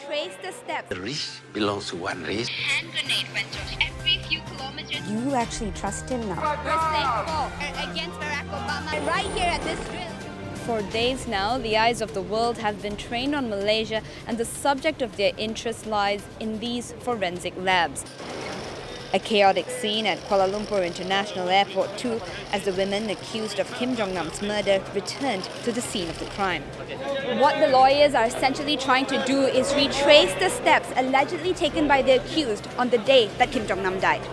retrace the steps. The race belongs to one race. Hand grenade went off every few kilometers. You actually trust him now? We're safe for against Barack Obama right here at this drill. For days now, the eyes of the world have been trained on Malaysia, and the subject of their interest lies in these forensic labs. A chaotic scene at Kuala Lumpur International Airport too, as the women accused of Kim Jong-nam's murder returned to the scene of the crime. What the lawyers are essentially trying to do is retrace the steps allegedly taken by the accused on the day that Kim Jong-nam died.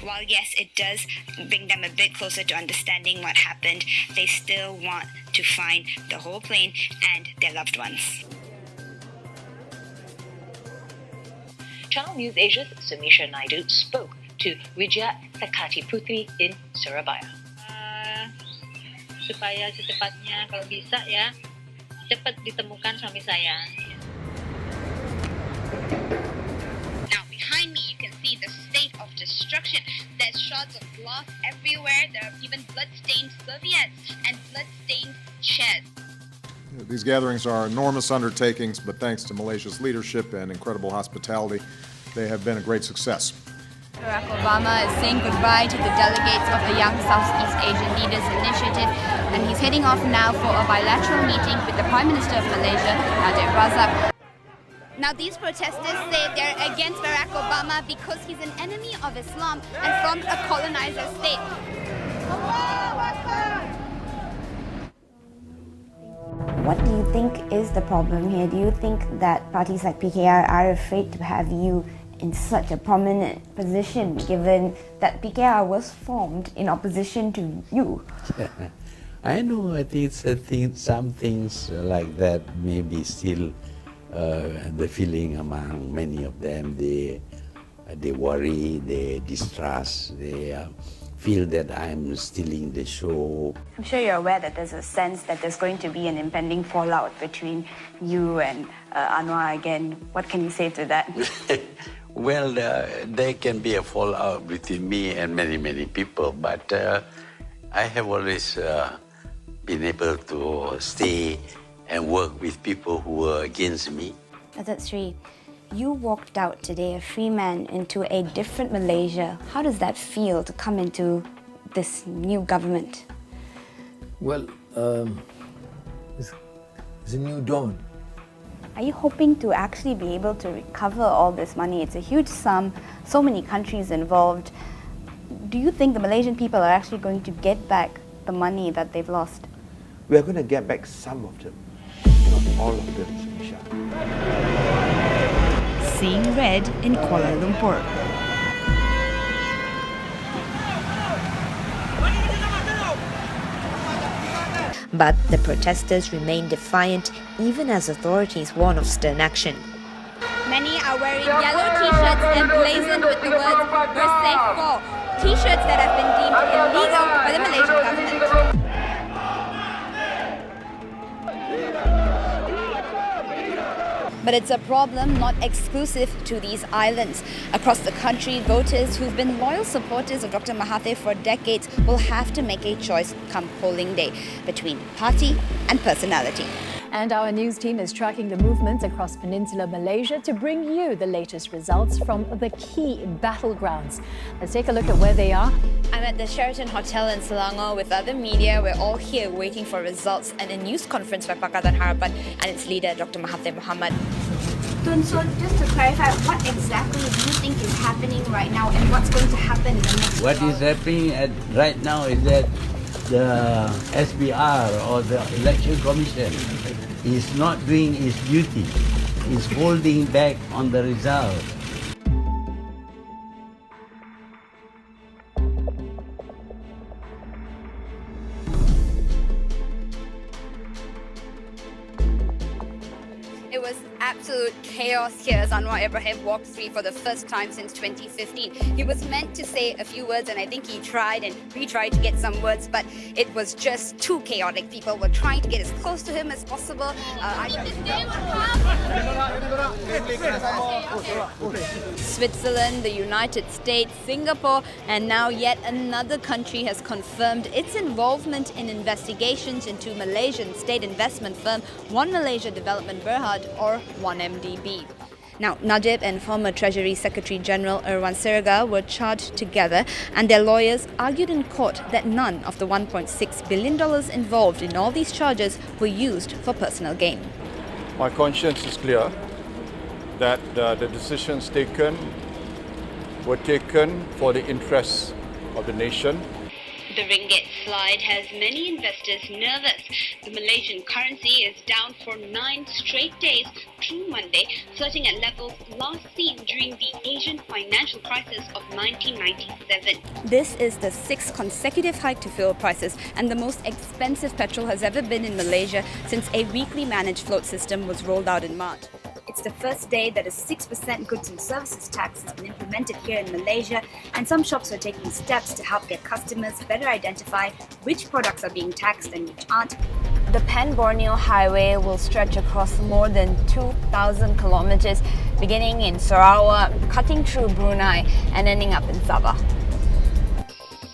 While yes, it does bring them a bit closer to understanding what happened, they still want to find the whole plane and their loved ones. Channel News Asia's Sumisha Naidu spoke to Wijaya Sakati Putri in Surabaya. Supaya secepatnya kalau bisa ya cepat ditemukan suami saya. Now behind me you can see the state of destruction. There's shards of glass everywhere. There are even blood-stained serviettes and blood-stained chairs. These gatherings are enormous undertakings, but thanks to Malaysia's leadership and incredible hospitality, they have been a great success. Barack Obama is saying goodbye to the delegates of the Young Southeast Asian Leaders Initiative, and he's heading off now for a bilateral meeting with the Prime Minister of Malaysia, Najib Razak. Now these protesters say they're against Barack Obama because he's an enemy of Islam and from a colonizer state. What do you think is the problem here? Do you think that parties like PKR are afraid to have you in such a prominent position, given that PKR was formed in opposition to you? I know, I think some things like that may be still the feeling among many of them. They worry, they distrust, they feel that I'm stealing the show. I'm sure you're aware that there's a sense that there's going to be an impending fallout between you and Anwar again. What can you say to that? Well, there can be a fallout between me and many people, but I have always been able to stay and work with people who were against me. That's Sri. You walked out today, a free man, into a different Malaysia. How does that feel to come into this new government? Well, it's a new dawn. Are you hoping to actually be able to recover all this money? It's a huge sum, so many countries involved. Do you think the Malaysian people are actually going to get back the money that they've lost? We are going to get back some of them, not all of them, Sumisha. Seeing red in Kuala Lumpur. But the protesters remain defiant even as authorities warn of stern action. Many are wearing yellow t-shirts emblazoned with the words "We're safe for," t-shirts that have been deemed illegal by the Malaysian government. But it's a problem not exclusive to these islands. Across the country, voters who've been loyal supporters of Dr. Mahathir for decades will have to make a choice come polling day between party and personality. And our news team is tracking the movements across Peninsular Malaysia to bring you the latest results from the key battlegrounds. Let's take a look at where they are. I'm at the Sheraton Hotel in Selangor with other media. We're all here waiting for results and a news conference by Pakatan Harapan and its leader, Dr. Mahathir Mohamad. Tun, so just to clarify, what exactly do you think is happening right now and what's going to happen in the next What is happening right now is that the SBR or the Election Commission is not doing its duty, is holding back on the result. It was absolutely absolute chaos here as Anwar Ibrahim walked free for the first time since 2015. He was meant to say a few words and I think he tried and retried to get some words, but it was just too chaotic. People were trying to get as close to him as possible. Switzerland, the United States, Singapore, and now yet another country has confirmed its involvement in investigations into Malaysian state investment firm One Malaysia Development Berhad, or 1MDB. Now, Najib and former Treasury Secretary General Irwan Sirga were charged together, and their lawyers argued in court that none of the $1.6 billion involved in all these charges were used for personal gain. My conscience is clear that the decisions taken were taken for the interests of the nation. The ringgit slide has many investors nervous. The Malaysian currency is down for 9 straight days through Monday, flirting at levels last seen during the Asian financial crisis of 1997. This is the 6th consecutive hike to fuel prices and the most expensive petrol has ever been in Malaysia since a weekly managed float system was rolled out in March. It's the first day that a 6% goods and services tax has been implemented here in Malaysia, and some shops are taking steps to help their customers better identify which products are being taxed and which aren't. The Pan-Borneo Highway will stretch across more than 2,000 kilometers, beginning in Sarawak, cutting through Brunei, and ending up in Sabah.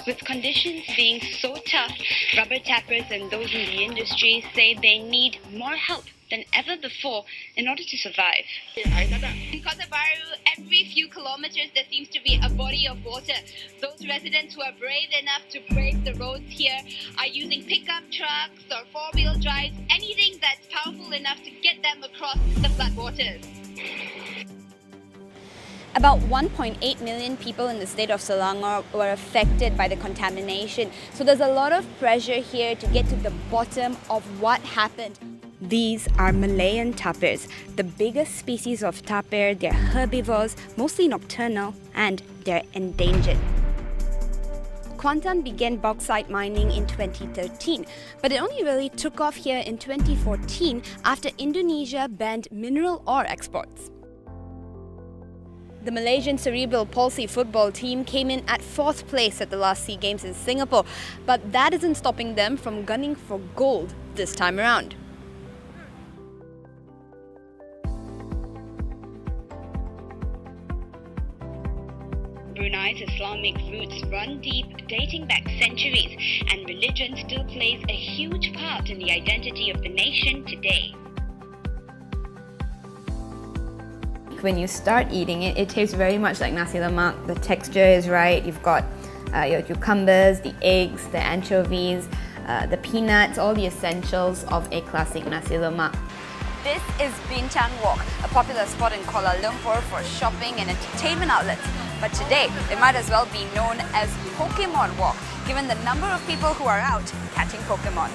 With conditions being so tough, rubber tappers and those in the industry say they need more help than ever before in order to survive. In Kota Baru, every few kilometers there seems to be a body of water. Those residents who are brave enough to brave the roads here are using pickup trucks or four-wheel drives, anything that's powerful enough to get them across the floodwaters. About 1.8 million people in the state of Selangor were affected by the contamination. So there's a lot of pressure here to get to the bottom of what happened. These are Malayan tapirs, the biggest species of tapir. They're herbivores, mostly nocturnal, and they're endangered. Kuantan began bauxite mining in 2013, but it only really took off here in 2014 after Indonesia banned mineral ore exports. The Malaysian cerebral palsy football team came in at 4th place at the last SEA Games in Singapore, but that isn't stopping them from gunning for gold this time around. Brunei's Islamic roots run deep, dating back centuries, and religion still plays a huge part in the identity of the nation today. When you start eating it, it tastes very much like nasi lemak. The texture is right. You've got your cucumbers, the eggs, the anchovies, the peanuts, all the essentials of a classic nasi lemak. This is Bintang Walk, a popular spot in Kuala Lumpur for shopping and entertainment outlets. But today, it might as well be known as Pokemon Walk, given the number of people who are out catching Pokemon.